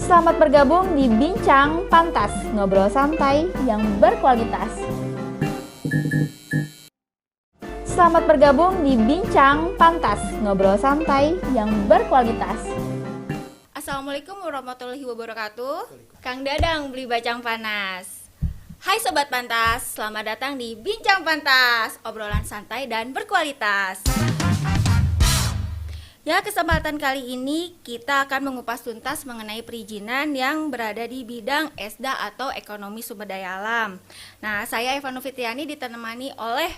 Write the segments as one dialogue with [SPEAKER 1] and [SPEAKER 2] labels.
[SPEAKER 1] Selamat bergabung di Bincang Pantas, ngobrol santai yang berkualitas. Selamat bergabung di Bincang Pantas, ngobrol santai yang berkualitas.
[SPEAKER 2] Assalamualaikum warahmatullahi wabarakatuh. Kang Dadang beli bacang panas. Hai Sobat Pantas, selamat datang di Bincang Pantas, obrolan santai dan berkualitas. Ya, kesempatan kali ini kita akan mengupas tuntas mengenai perizinan yang berada di bidang ESDA atau Ekonomi Sumber Daya Alam. Nah, saya Eva Novitriani ditemani oleh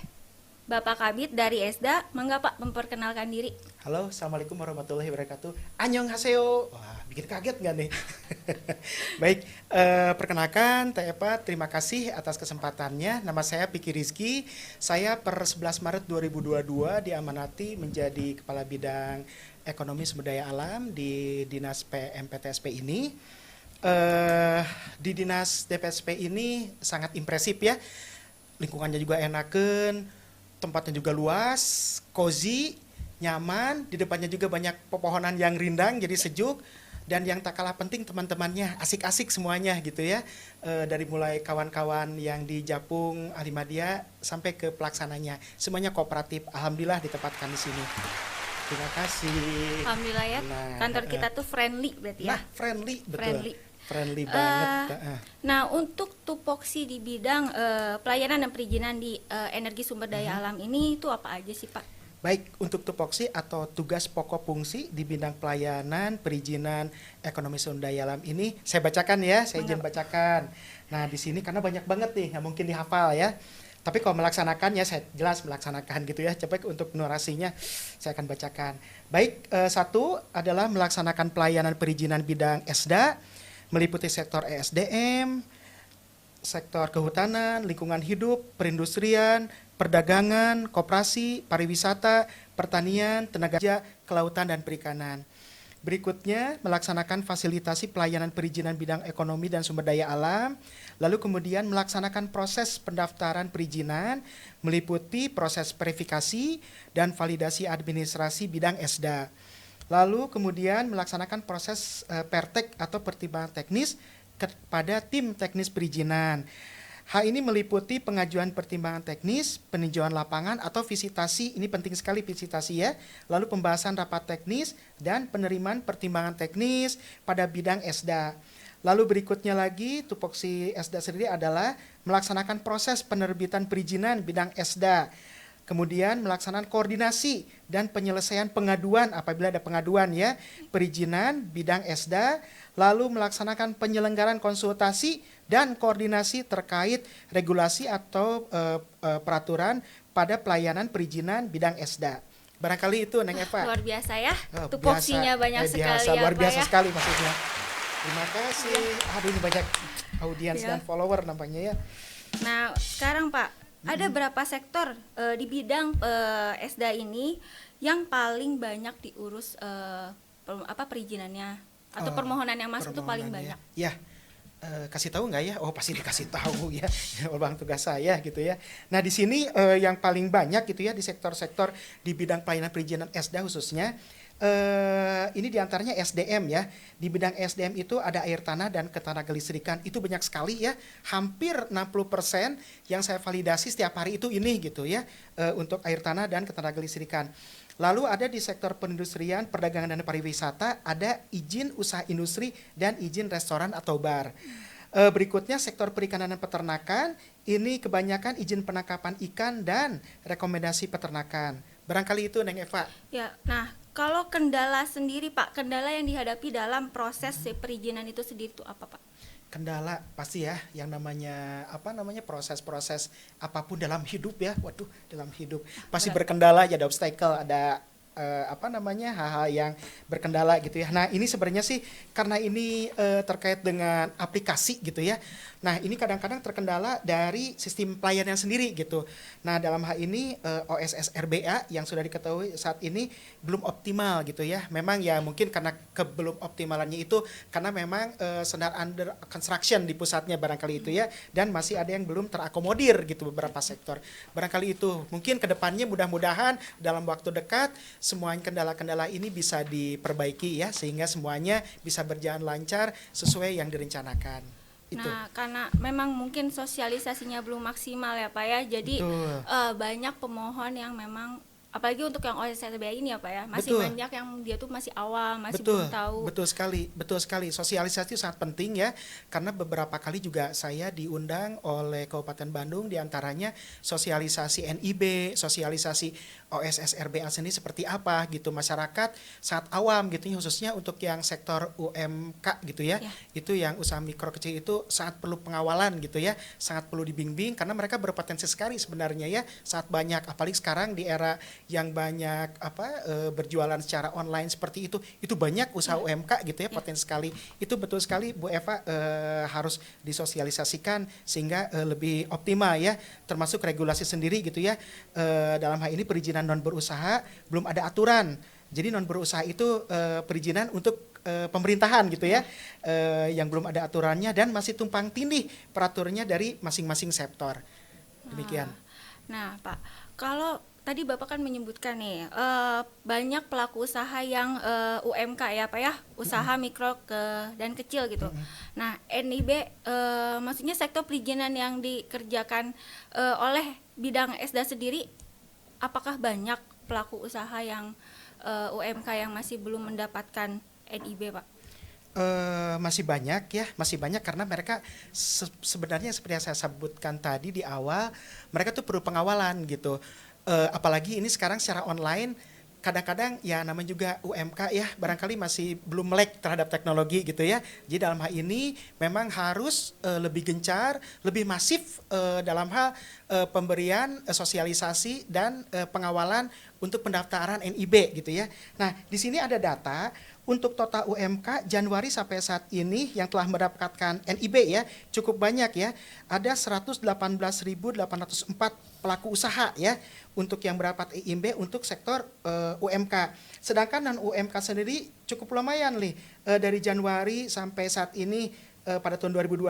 [SPEAKER 2] Bapak Kabid dari ESDA. Mangga Pak memperkenalkan diri.
[SPEAKER 3] Halo, Assalamualaikum warahmatullahi wabarakatuh. Annyeonghaseyo. Wah, bikin kaget nggak nih? Baik, perkenalkan Teh Eva, terima kasih atas kesempatannya. Nama saya Piki Rizky. Saya per 11 Maret 2022 diamanati menjadi Kepala Bidang Ekonomi Sumber Daya Alam di Dinas PMPTSP ini. Di Dinas DPSP ini sangat impresif ya. Lingkungannya juga enaken, tempatnya juga luas, cozy, nyaman, di depannya juga banyak pepohonan yang rindang jadi sejuk, dan yang tak kalah penting teman-temannya asik-asik semuanya gitu ya. Dari mulai kawan-kawan yang di Japung, Alimadia sampai ke pelaksananya, semuanya kooperatif. Alhamdulillah ditempatkan di sini. Terima kasih.
[SPEAKER 2] Alhamdulillah ya, kantor kita tuh friendly berarti ya.
[SPEAKER 3] Nah, friendly, betul.
[SPEAKER 2] Friendly.
[SPEAKER 3] Banget.
[SPEAKER 2] Nah, untuk tupoksi di bidang pelayanan dan perizinan di energi sumber daya alam ini itu apa aja sih Pak?
[SPEAKER 3] Baik, untuk tupoksi atau tugas pokok fungsi di bidang pelayanan, perizinan, ekonomi sumber daya alam ini saya bacakan ya, saya izin bacakan. Nah, di sini karena banyak banget nih, nggak mungkin dihafal ya. Tapi kalau melaksanakannya saya jelas melaksanakan gitu ya. Coba untuk narasinya saya akan bacakan. Baik, satu adalah melaksanakan pelayanan perizinan bidang ESDA, meliputi sektor ESDM, sektor kehutanan, lingkungan hidup, perindustrian, perdagangan, koperasi, pariwisata, pertanian, tenaga kerja, kelautan, dan perikanan. Berikutnya, melaksanakan fasilitasi pelayanan perizinan bidang ekonomi dan sumber daya alam, lalu kemudian melaksanakan proses pendaftaran perizinan, meliputi proses verifikasi dan validasi administrasi bidang ESDA. Lalu kemudian melaksanakan proses pertek atau pertimbangan teknis kepada tim teknis perizinan. Hal ini meliputi pengajuan pertimbangan teknis, peninjauan lapangan atau visitasi, ini penting sekali visitasi ya, lalu pembahasan rapat teknis dan penerimaan pertimbangan teknis pada bidang ESDA. Lalu berikutnya lagi, tupoksi ESDA sendiri adalah melaksanakan proses penerbitan perizinan bidang ESDA. Kemudian melaksanakan koordinasi dan penyelesaian pengaduan apabila ada pengaduan ya, perizinan bidang ESDA, lalu melaksanakan penyelenggaraan konsultasi dan koordinasi terkait regulasi atau peraturan pada pelayanan perizinan bidang ESDA. Barangkali itu Neng Eva.
[SPEAKER 2] Luar biasa ya, tupoksinya banyak sekali ya
[SPEAKER 3] luar
[SPEAKER 2] Pak
[SPEAKER 3] biasa
[SPEAKER 2] ya.
[SPEAKER 3] sekali maksudnya. Terima kasih. Aduh, ini banyak audiens dan follower nampaknya ya.
[SPEAKER 2] Nah, sekarang Pak, ada berapa sektor di bidang ESDA ini yang paling banyak diurus perizinannya atau permohonan yang masuk itu paling banyak?
[SPEAKER 3] Ya, kasih tahu nggak ya? Oh, pasti dikasih tahu ya. Bang, tugas saya gitu ya. Nah, di sini yang paling banyak gitu ya di sektor-sektor di bidang pelayanan perizinan ESDA khususnya. Ini diantaranya SDM ya. Di bidang SDM itu ada air tanah dan ketenaga listrikan. Itu banyak sekali ya. Hampir 60% yang saya validasi setiap hari itu ini gitu ya. Untuk air tanah dan ketenaga listrikan. Lalu ada di sektor perindustrian, perdagangan dan pariwisata, ada izin usaha industri dan izin restoran atau bar. Berikutnya sektor perikanan dan peternakan, ini kebanyakan izin penangkapan ikan dan rekomendasi peternakan. Barangkali itu Neng Eva.
[SPEAKER 2] Ya, nah kalau kendala sendiri Pak, kendala yang dihadapi dalam proses perizinan itu sendiri itu apa Pak?
[SPEAKER 3] Kendala pasti ya, yang namanya proses-proses apapun dalam hidup ya. Waduh, dalam hidup pasti berkendala ya, ada obstacle, ada hal-hal yang berkendala gitu ya. Nah, ini sebenarnya sih karena ini terkait dengan aplikasi gitu ya. Nah, ini kadang-kadang terkendala dari sistem pelayanan sendiri gitu. Nah, dalam hal ini OSS RBA yang sudah diketahui saat ini belum optimal gitu ya. Memang ya mungkin karena kebelum optimalannya itu karena memang sedang under construction di pusatnya barangkali itu ya, dan masih ada yang belum terakomodir gitu beberapa sektor. Barangkali itu mungkin kedepannya mudah-mudahan dalam waktu dekat semua kendala-kendala ini bisa diperbaiki ya, sehingga semuanya bisa berjalan lancar sesuai yang direncanakan. Itu.
[SPEAKER 2] Nah, karena memang mungkin sosialisasinya belum maksimal ya Pak ya, jadi
[SPEAKER 3] Betul.
[SPEAKER 2] banyak pemohon yang memang, apalagi untuk yang OSSRBA ini ya Pak ya, masih
[SPEAKER 3] Betul.
[SPEAKER 2] banyak yang dia tuh masih awam, masih
[SPEAKER 3] Betul,
[SPEAKER 2] belum tahu.
[SPEAKER 3] betul sekali. Sosialisasi itu sangat penting ya, karena beberapa kali juga saya diundang oleh Kabupaten Bandung, diantaranya sosialisasi NIB, sosialisasi OSSRBA sendiri seperti apa gitu, masyarakat sangat awam gitu, khususnya untuk yang sektor UMK gitu ya,
[SPEAKER 2] Ya.
[SPEAKER 3] itu yang usaha mikro kecil itu sangat perlu pengawalan gitu ya, sangat perlu dibimbing karena mereka berpotensi sekali sebenarnya ya, sangat banyak, apalagi sekarang di era yang banyak berjualan secara online seperti itu banyak usaha UMK gitu ya, potensi sekali. Itu betul sekali Bu Eva, harus disosialisasikan sehingga lebih optimal ya, termasuk regulasi sendiri gitu ya. Dalam hal ini perizinan non berusaha belum ada aturan. Jadi non berusaha itu perizinan untuk pemerintahan gitu ya, yang belum ada aturannya dan masih tumpang tindih peraturannya dari masing-masing sektor. Demikian.
[SPEAKER 2] Nah Pak, kalau tadi Bapak kan menyebutkan nih banyak pelaku usaha yang UMK ya Pak ya, usaha mikro dan kecil gitu. Nah NIB, maksudnya sektor perizinan yang dikerjakan oleh bidang Esda sendiri, apakah banyak pelaku usaha yang UMK yang masih belum mendapatkan NIB Pak?
[SPEAKER 3] Masih banyak ya, masih banyak karena mereka sebenarnya seperti yang saya sebutkan tadi di awal, mereka tuh perlu pengawalan gitu. Apalagi ini sekarang secara online, kadang-kadang ya namanya juga UMK ya, barangkali masih belum melek terhadap teknologi gitu ya. Jadi dalam hal ini memang harus lebih gencar, lebih masif dalam hal pemberian sosialisasi dan pengawalan untuk pendaftaran NIB gitu ya. Nah, di sini ada data untuk total UMK Januari sampai saat ini yang telah mendapatkan NIB ya, cukup banyak ya. Ada 118.804 pelaku usaha ya untuk yang mendapat NIB untuk sektor UMK. Sedangkan non UMK sendiri cukup lumayan nih, dari Januari sampai saat ini pada tahun 2022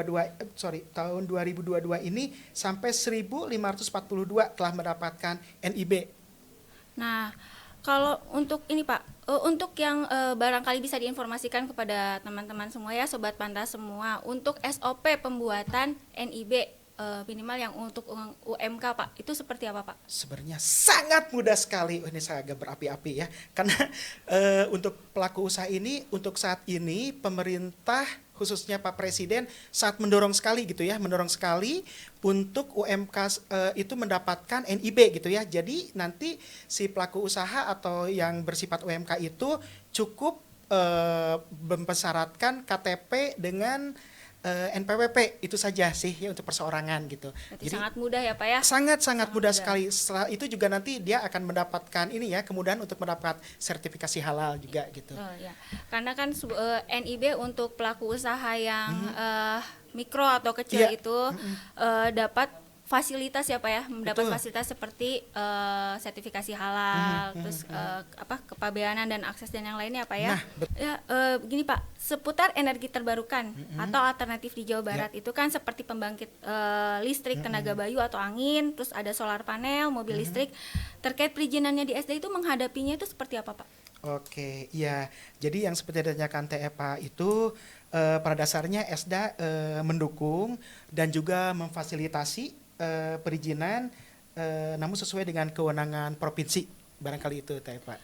[SPEAKER 3] ini sampai 1.542 telah mendapatkan NIB.
[SPEAKER 2] Nah, kalau untuk ini Pak, untuk yang barangkali bisa diinformasikan kepada teman-teman semua ya, Sobat Pantas semua, untuk SOP pembuatan NIB minimal yang untuk UMK Pak, itu seperti apa Pak?
[SPEAKER 3] Sebenarnya sangat mudah sekali. Ini saya agak berapi-api ya, karena untuk pelaku usaha ini, untuk saat ini pemerintah khususnya Pak Presiden sangat mendorong sekali gitu ya, mendorong sekali untuk UMK itu mendapatkan NIB gitu ya. Jadi nanti si pelaku usaha atau yang bersifat UMK itu cukup mempersyaratkan KTP dengan NPWP, itu saja sih ya untuk perseorangan gitu.
[SPEAKER 2] Berarti sangat mudah ya Pak ya?
[SPEAKER 3] Sangat mudah sekali. Setelah itu juga nanti dia akan mendapatkan ini ya, kemudian untuk mendapat sertifikasi halal juga gitu.
[SPEAKER 2] Oh, ya. Karena kan NIB untuk pelaku usaha yang mikro atau kecil itu dapat fasilitas ya Pak ya, mendapat fasilitas seperti sertifikasi halal, terus kepabeanan dan akses dan yang lainnya Pak ya. Begini Pak, seputar energi terbarukan atau alternatif di Jawa Barat itu kan seperti pembangkit listrik tenaga bayu atau angin, terus ada solar panel, mobil listrik. Terkait perizinannya di SD itu menghadapinya itu seperti apa Pak?
[SPEAKER 3] Oke, ya. Jadi yang seperti ditanyakan TEPA itu pada dasarnya ESDA mendukung dan juga memfasilitasi perizinan, namun sesuai dengan kewenangan provinsi, barangkali itu Pak.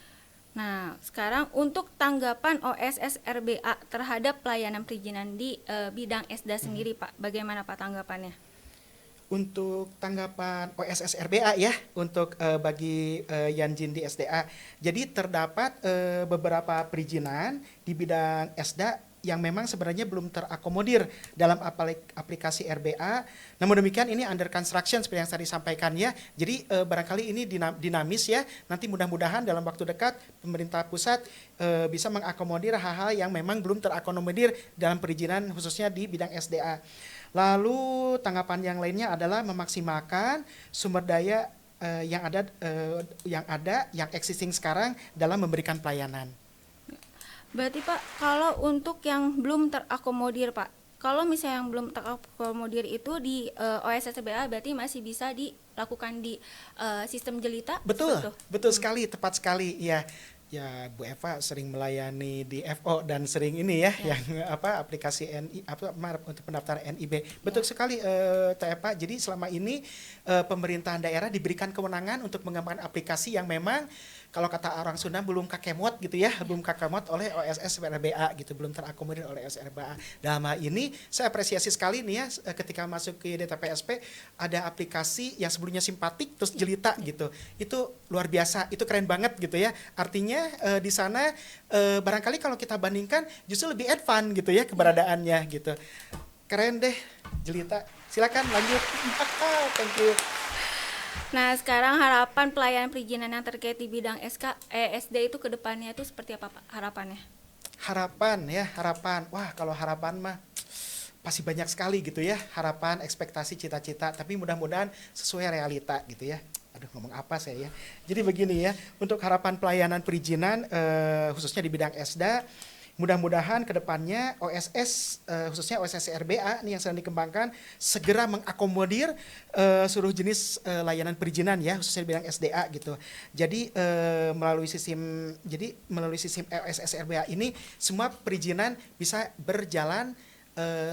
[SPEAKER 2] Nah, sekarang untuk tanggapan OSSRBA terhadap pelayanan perizinan di bidang ESDA sendiri Pak, bagaimana Pak tanggapannya?
[SPEAKER 3] Untuk tanggapan OSSRBA ya, untuk bagi Yanjin di SDA, jadi terdapat beberapa perizinan di bidang ESDA yang memang sebenarnya belum terakomodir dalam aplikasi RBA. Namun demikian ini under construction seperti yang tadi disampaikan ya. Jadi barangkali ini dinamis ya. Nanti mudah-mudahan dalam waktu dekat pemerintah pusat bisa mengakomodir hal-hal yang memang belum terakomodir dalam perizinan khususnya di bidang SDA. Lalu tanggapan yang lainnya adalah memaksimalkan sumber daya yang existing sekarang dalam memberikan pelayanan.
[SPEAKER 2] Berarti Pak, kalau untuk yang belum terakomodir Pak, Kalau misalnya yang belum terakomodir itu di OSSBA berarti masih bisa dilakukan di sistem jelita.
[SPEAKER 3] Betul,
[SPEAKER 2] seperti itu?
[SPEAKER 3] betul sekali, tepat sekali. Ya, ya Bu Eva sering melayani di FO dan sering ini ya, yang aplikasi maaf, untuk pendaftaran NIB. Betul sekali Teh Eva. Jadi selama ini pemerintahan daerah diberikan kewenangan untuk mengembangkan aplikasi yang memang kalau kata orang Sunda belum kakemot gitu ya, belum kakemot oleh OSSBA gitu, belum terakomodir oleh OSSBA. Dalam hal ini saya apresiasi sekali nih ya, ketika masuk ke DTPSP ada aplikasi yang sebelumnya simpatik terus jelita gitu. Itu luar biasa, itu keren banget gitu ya. Artinya di sana barangkali kalau kita bandingkan justru lebih advance gitu ya keberadaannya gitu. Keren deh jelita. Silakan lanjut. Thank you.
[SPEAKER 2] Nah, sekarang harapan pelayanan perizinan yang terkait di bidang SD itu ke depannya itu seperti apa Pak harapannya?
[SPEAKER 3] Harapan. Wah, kalau harapan mah pasti banyak sekali gitu ya. Harapan, ekspektasi, cita-cita, tapi mudah-mudahan sesuai realita gitu ya. Aduh, ngomong apa saya ya. Jadi begini ya, untuk harapan pelayanan perizinan khususnya di bidang SDA, mudah-mudahan ke depannya OSS khususnya OSS RBA nih yang sedang dikembangkan segera mengakomodir seluruh jenis layanan perizinan ya khususnya di bidang SDA gitu. Jadi melalui sistem OSS RBA ini semua perizinan bisa berjalan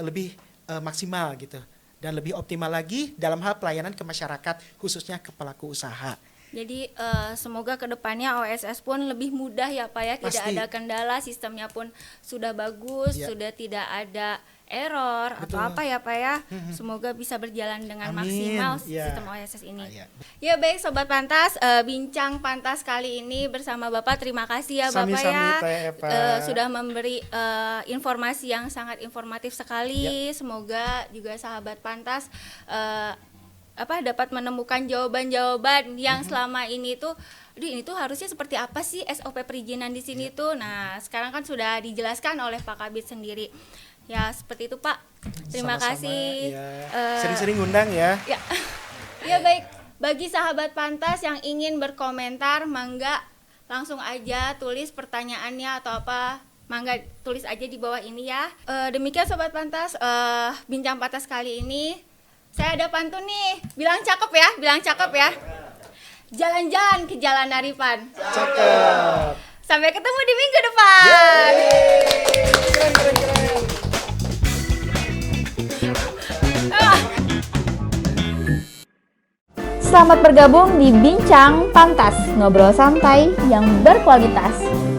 [SPEAKER 3] lebih maksimal gitu dan lebih optimal lagi dalam hal pelayanan ke masyarakat khususnya ke pelaku usaha.
[SPEAKER 2] Jadi semoga kedepannya OSS pun lebih mudah ya Pak ya, tidak
[SPEAKER 3] Pasti.
[SPEAKER 2] ada kendala, sistemnya pun sudah bagus,
[SPEAKER 3] Ya.
[SPEAKER 2] sudah tidak ada error atau
[SPEAKER 3] Betul.
[SPEAKER 2] apa ya Pak ya. Semoga bisa berjalan dengan
[SPEAKER 3] Amin.
[SPEAKER 2] maksimal
[SPEAKER 3] Ya.
[SPEAKER 2] sistem OSS ini.
[SPEAKER 3] Ya.
[SPEAKER 2] Ya baik Sobat Pantas, bincang pantas kali ini bersama Bapak, terima kasih ya Bapak
[SPEAKER 3] Sami-sami,
[SPEAKER 2] ya
[SPEAKER 3] Teh Eva.
[SPEAKER 2] sudah memberi informasi yang sangat informatif sekali. Semoga juga sahabat Pantas dapat menemukan jawaban-jawaban yang selama ini tuh, ini tuh harusnya seperti apa sih SOP perizinan di sini tuh. Nah, sekarang kan sudah dijelaskan oleh Pak Kabid sendiri. Ya, seperti itu Pak. Terima
[SPEAKER 3] Sama-sama,
[SPEAKER 2] kasih.
[SPEAKER 3] ya. Sering-sering ngundang ya.
[SPEAKER 2] Ya. Ya baik, bagi sahabat Pantas yang ingin berkomentar, mangga langsung aja tulis pertanyaannya atau apa. Mangga tulis aja di bawah ini ya. Demikian Sobat Pantas, bincang pantas kali ini. Saya ada pantun nih, bilang cakep ya. Jalan-jalan ke Jalan Aripan.
[SPEAKER 3] Cakep.
[SPEAKER 2] Sampai ketemu di minggu depan.
[SPEAKER 3] Keren.
[SPEAKER 1] Selamat bergabung di Bincang Pantas, ngobrol santai yang berkualitas.